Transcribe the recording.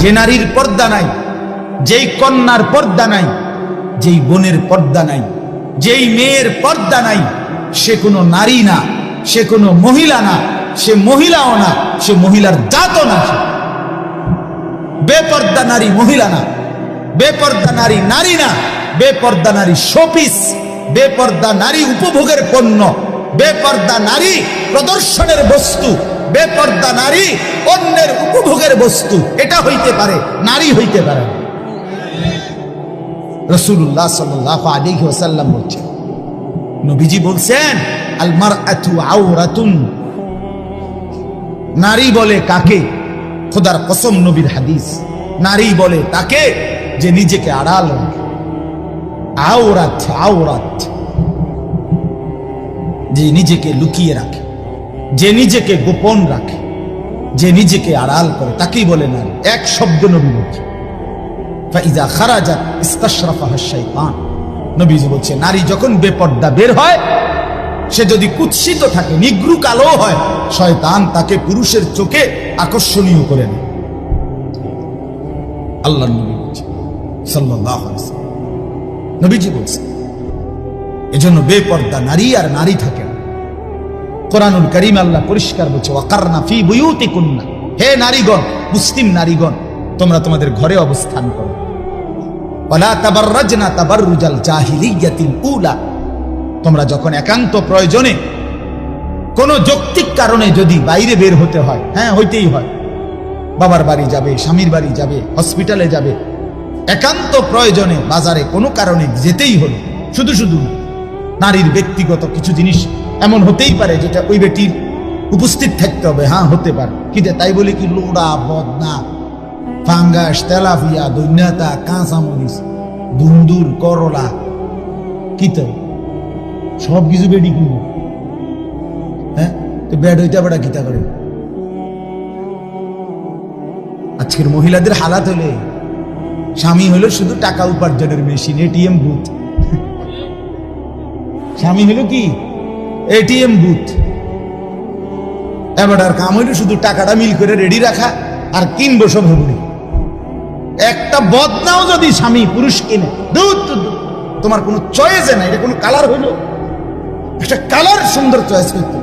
যে নারীর পর্দা নাই, যেই কন্যার পর্দা নাই, যেই বোনের পর্দা নাই, যেই মেয়ের পর্দা নাই, সে কোনো নারী না, সে কোনো মহিলা না, সে মহিলাও না, সে মহিলার জাতও না। বেপর্দা নারী মহিলা না, বেপর্দা নারী নারী না, বেপর্দা নারী শোপিস, বেপর্দা নারী উপভোগের পণ্য, বেপর্দা নারী প্রদর্শনের বস্তু, বেপর্দা নারী অন্যের উপভোগের বস্তু। এটা হইতে পারে, নারী হইতে পারে। রাসূলুল্লাহ সাল্লাল্লাহু আলাইহি ওয়াসাল্লাম বলছেন, নবীজি বলছেন, আল মারআতু আওরাতুন। নারী বলে কাকে? খোদার কসম, নবীর হাদিস, নারী বলে তাকে যে নিজেকে আড়াল রাখে। আওরাত, আওরাত, যে নিজেকে লুকিয়ে রাখে, যে নিজেকে গোপন রাখে, যে নিজেকে আড়াল করে, তাকেই বলে নারী। এক শব্দ নবী বলছে, ফাইজা খারাজাত ইস্তাশরাফাহা শাইতান। নবীজি বলছে, নারী যখন বেপর্দা বের হয়, সে যদি কুৎসিত থাকে, নিগ্রু কালো হয়, শয়তান তাকে পুরুষের চোখে আকর্ষণীয় করে নেয়। আল্লাহর নবী বলছে সাল্লাল্লাহু আলাইহি ওয়াসাল্লাম, নবীজি বলছে, এজন্য বেপর্দা নারী আর নারী থাকে না। কোরআনুল কারীম আল্লাহ পরিষ্কার বলছে, ওয়াকারনা ফি বুয়ুতিকুন্না। হে নারীগণ, মুসলিম নারীগণ, তোমরা তোমাদের ঘরে অবস্থান করো। ওয়ালা তাবাররাজনা তাবাররুজাল জাহিলিয়াতিল উলা। তোমরা যখন একান্ত প্রয়োজনে, কোন যৌক্তিক কারণে যদি বাইরে বের হতে হয়, হ্যাঁ হইতেই হয়, বাবার বাড়ি যাবে, স্বামীর বাড়ি যাবে, হসপিটালে যাবে, একান্ত প্রয়োজনে বাজারে কোনো কারণে যেতেই হলো, শুধু শুধু না। নারীর ব্যক্তিগত কিছু জিনিস এমন হতেই পারে যেটা ওই বেটির উপস্থিত থাকতে হবে, হ্যাঁ হতে পারে। কিন্তু তাই বলে কি লোড়া, বদনা, ফাঙ্গাস, তেলাপিয়া, দৈন্যতা, কাঁচামরিচ, দুন্দুর, করলা, কি তো সব কিছু বেডি কিনবো? হ্যাঁ, তো বেড হইতে আবার কিতা করে? আজকের মহিলাদের হালাত হলে, স্বামী হলো শুধু টাকা উপার্জনের মেশিন, এটিএম বুথ। স্বামী হলো কি? ATM booth. এবার আর কাম হইলো শুধু টাকাটা মিল করে রেডি রাখা আর কিনবো সব হবুড়ি। একটা বদনাও যদি স্বামী পুরুষ কিনে, তোমার কোনো চয়েসে নাই, এটা কোনো কালার হইলো? একটা কালার সুন্দর চয়েস করতে